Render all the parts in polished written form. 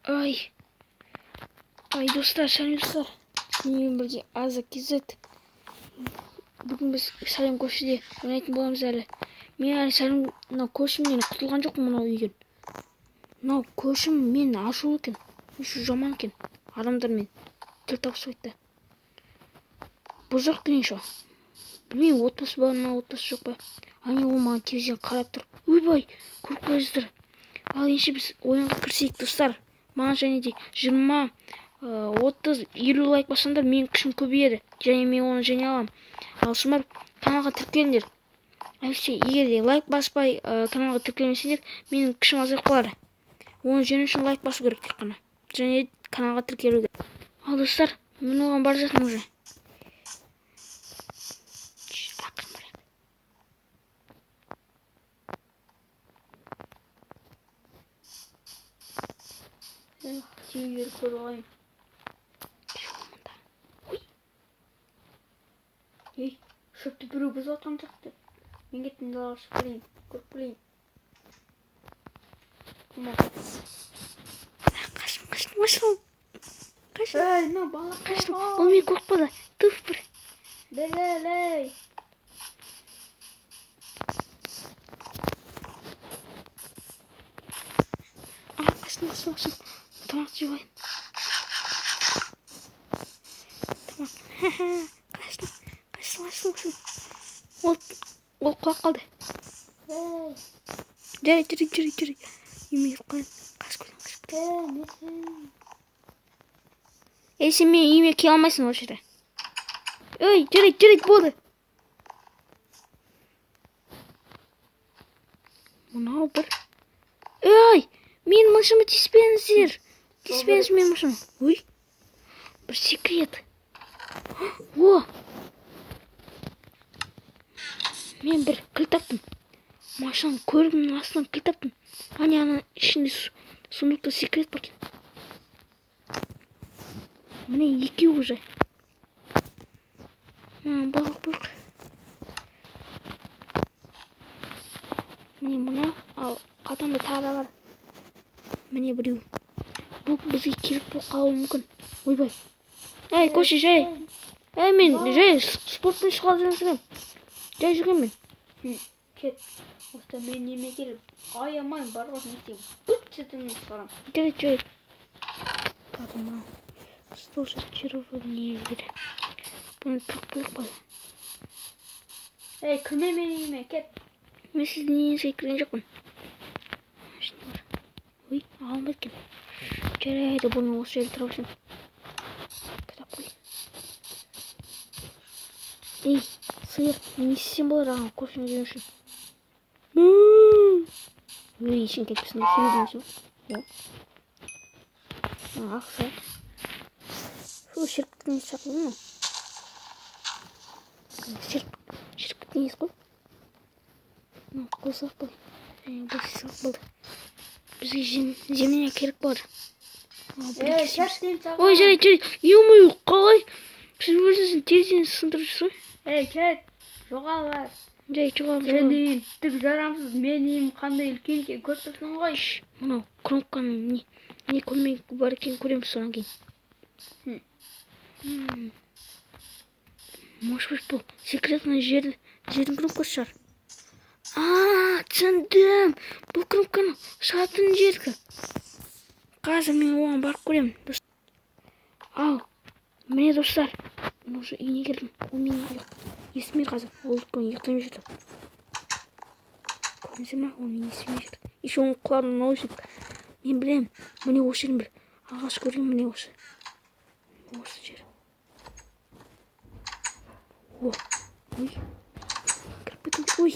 Ай достар, сәлеметсіздер. Менімен бірге Аза KZ. Бүгін біз Сәлем көшеде ойнайтын боламыз әлі. Мен әлі Сәлем мынау көшімнен құтылған жоқпын мынау үйден. Мынау көшім мен ашулы екен. Еще жаман екен. Адамдармен тіл табысып айтты. Бұзық екен еще. Білмеймін, отбасы бар ма, отбасы жоқ па. Ане ол маған терезеден қарап тұр. Ойбай, көріп қойсыздар. Ал ендеше біз ойынға кірісейік достар. Маған және де 20, 30, 50 лайк бассаңдар менің күшім көбейеді. Және мен оны жеңе аламын. Ал шымар каналға тіркеліңдер. Әйтсе, егер де лайк баспай каналға тіркелмесеңдер, менің күшім азайып қалады. Оны жеңу үшін лайк басу керек тек қана. Және каналға тіркелу керек. Ал достар, мен оған бара жатырмын уже. Сүйер көріп ей, шөпті біреу бұзып атқан сияқты. Мен кеттім далаға шығып келейін, көріп келейін. Қашын. Ей, мына бала қашын. Ол мен қорықпады. Тұф бір. Дәләй. Қашын. Тамақ жеп алайын. Тамақ. Қашын. Ол құлап қалды. Жүр. Үйме қойын. Қашып. Сен мен үйме келе алмайсың ол жерде. Ой, жүр болды. Мынау бір. Ой, мен машыма тиіспеңіздер. Тиіспеңіз мен машыма. Ой, бір секрет. О! Мен бір кіл таптым. Машинаның көлігінің астынан кіл таптым. Ана ішінде сундукта секрет бар екен. Міне екеу уже. Балық. Міне мына, ал қатамда тағы бар. Міне біреу. Бұл бізге керек болып қалуы мүмкін. Ойбай. Ей, көші жай. Ей, мен жай спортпен шығарып жүрмін. Жай жүрген мен. Кет. Осыда мен неме келіп. Аямайын барға нетейім. Бүт сетімін шығарам. Жүр. Падыма. 160 не егер. Бұны тұрып қой. Ей, кірме мен үйіме, кет. Мен сіздің үйіңізге кірген жоқпын. Ой, алынбайды екен. Жарайды, бұны осы жерде тұрып үшін. Кітап қой. Ей, сиыр, не істесем болады ағам көшіне жүрген үшін. Ой, ешін кетпесін де сен деймісің. Ақса. Шіркіттің есі шақылды ма? Шіркіттің есі қой. Қосақ қой. Бұл сақ болды. Бізге землення керек бар. Ой, жарайды. Ё-моё, қалай? Сіз өзіңіздің терезені сындырып жүрсің? Ей, кет. Жоғал. Жай, жоғал. Сен дейін түк жарамсыз. Мен дейін қандай үлкен екен көріп тұрсың ғой. Мынау кнопканың не көмек бар екен көреміз содан кейін. Может быть, бұл секретный жердің кнопкасы шығар. Түсіндім. Бұл кнопканың шығатын жергі. Қазір мен оған барып көремін. Ал, міне достар. Мен уже үйіне келдім. Ол менің естімейді қазір. Ол үлкен ұйықтамай жүрді. Көрдіңіздер ма? Ол менің естімей жүрді. Еще оның құлағына наушник. Мен білемін. Міне осы жерін бір. Алғаш көрген міне осы. Осы жер. Ой. Кіріп кетіп. Ой.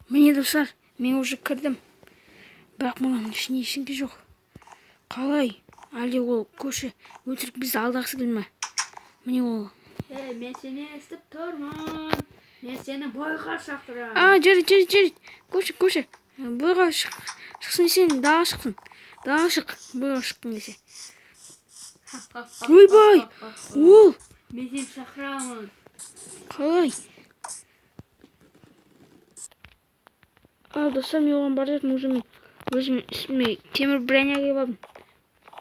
Міне достар, мен уже кірдім. Бірақ мұның ішінде ешіңке жоқ. Қалай? Әлде ол көші өтірік бізді алдағысы келді ме? Міне ол. Мен сені естіп тұрмын. Мен сені бойға шақырамын. Жүр. Көші. Бойға шықсын сен, далаға шықсын. Далаға шық, бойға шыққың келсе. Ойбай! Ол! Мен сені шақырамын. Қалай? Ал достар, мен оған бара жатырмын уже мен өзім үстіме темір броня киіп алдым.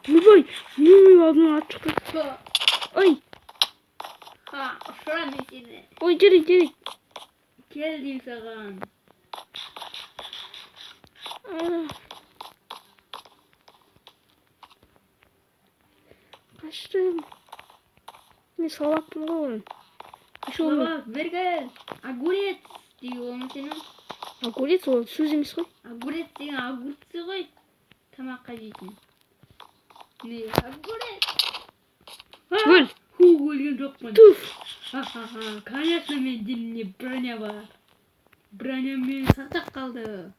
Ойбай, не алдым ат шықты. Ой. Ұшырам мен сені. Ой, жарайды. Кел дейм саған. Қаштым. Мен салаппын ғой. Салап, бергіл. Огурец деген оны сенің. Огурец ол сөз емес қой. Огурец деген огурцы ғой. Тамаққа жейтін. Не, огурец. Өл. Өлген жоқпын. Туф. Ха-ха-ха. Конечно, мен денімде броня бар. Броня мен сақтап қалды.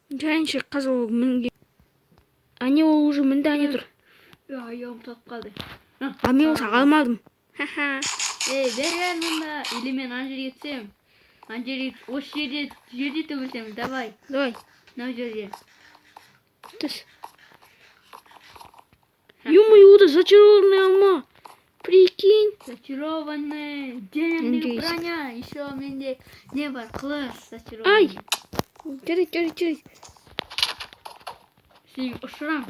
Жарайыншы қазір мінге. Ане ол уже мінді ане тұр. Аяғым тап қалды. А мен осы алмадым. Ха-ха. Бергін мұнда. Или мен ана жерге түсем. Ана жерге, осы жерде төгілсем. Давай. Давай. Мынау жерде. Түс. Ё-моё, это зачарованная алма. Прикинь. Зачарованный. Денежный броня. Еще менде не бар. Қылыш зачарованный. Ай. Жарайды. Сен ұшырам.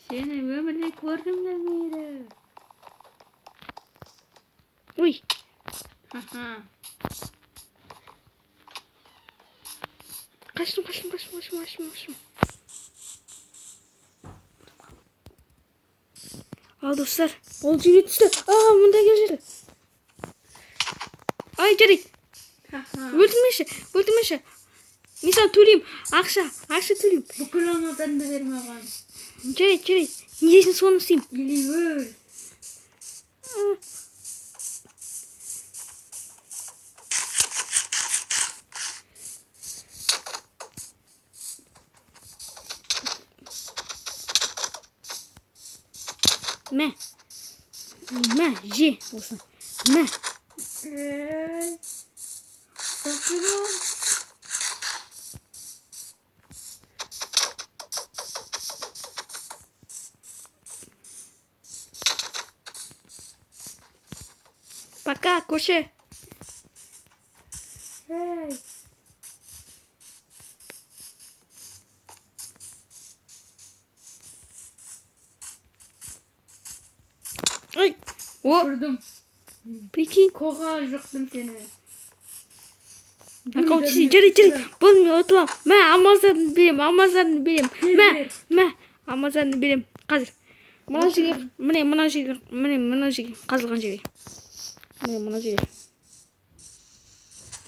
Сені өмірде көргім келмейді. Ой. Ха-ха. Қаштым. Ал достар, ол жерге түсті. Мұнда келжеді. Ай, жарайды. Өлтірмеші. Мен саған төлеймін. Ақша төлеймін. Бүкіл алматанды бер маған. Жарайды. Недесін соны істеймін. Или өл. Мә, же осы. Мә. Зачаров. Пока, көрші. Ой. Көрдім. Прикинь. Қоға жоқтым сені. Жарайды. Бұл мен ұтылам. Мә, алмаздарды берем. Мә, алмаздарды берем. Қазір. Мына жерге қазылған жерге. Мына жерге.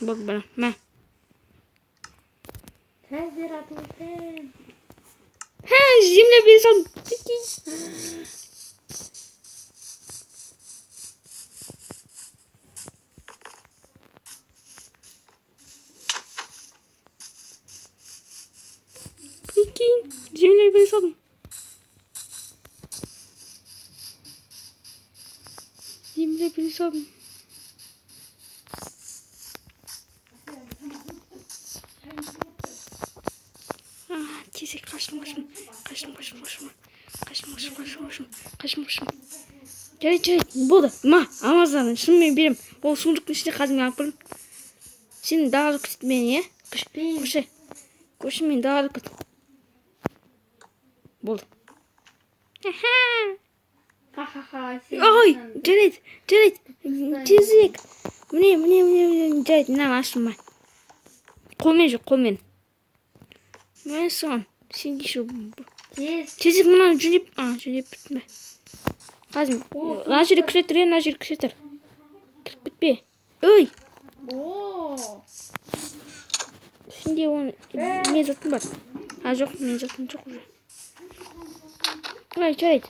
Бak bana. Мә. Тәздер атылсын. Земля берсем. Прикинь. Земля берсем. Тезек қаштым. Жарайды. Болды. Амаздан шынымен берем. Ол сундықтың ішіне қазір мен алып барам. Сен далаға күтіп мені, Көші мен далаға күт. Болды. Ой, жарайды. Тезек. Міне, жарайды. Мына аштым мен. Қолмен. Мен соған. Сен кеші. Тезек мынаны жүнеп бітті ме? Қазір. Мына жерге күшеттір. Кіріп бітпе. Ой. Сенде оны мен заттым бар. Жоқ, мен заттым жоқ уже. Ой, жарайды.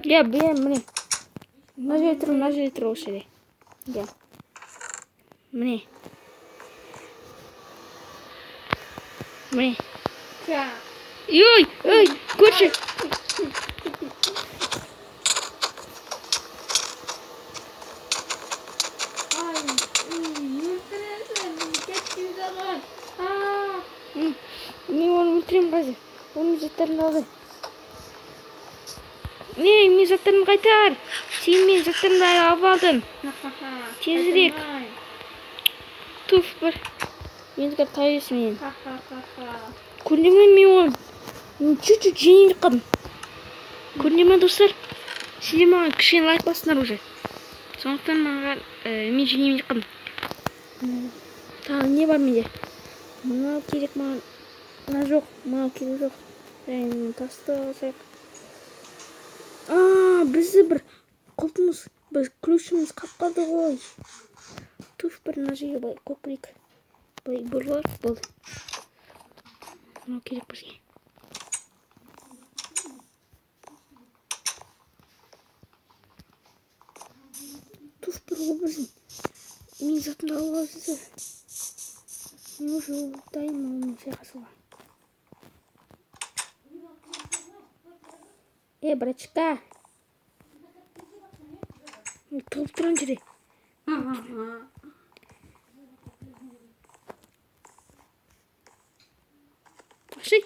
Я білем, міне. Мына жерде тұр осы жерде. Я. Міне. Ой, көрші. Мен оны өлтірем қазір. Оның заттарын алды. Мен заттарын қайтар. Сен мен заттарымды алып алдың. Тезірек. Туф бір. ендігі тайыз мен. Ха-ха-ха-ха. Көріне ме мен оны чуть-чуть жеңіліп қалдым. Көріне ме достар? Сендер маған кішкене лайк бассыңдар уже. Сондықтан маған мен жеңіліп қалдым. Тағы не бар менде? Мынау керек маған. Мына жоқ, мынау керек жоқ. Және тасты алсақ. Бізді бір құлпымыз, біз ключіміз қалды ғой. Туф, бір мына жерге былай қойып көрейік. Былай бұрылар, болды. Мынау керек бізге. Туф, бір образын. Мен затымды алып алсыздар. Мен уже дайын оны шайқасуға. Братчика. Тұрып тұрған жерде. Ашай.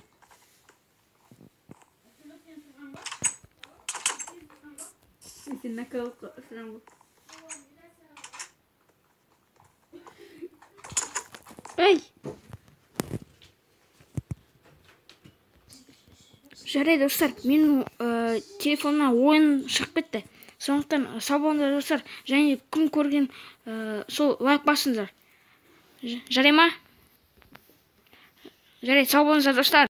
Сен нокаут сұрам бұл. Ай. Жарайды достар, менің телефонымнан ойын шығып кетті. Сондықтан сау болыңдар достар, және кім көрген сол лайк басыңдар. Жарай ма? Жарайды, сау болыңыздар достар.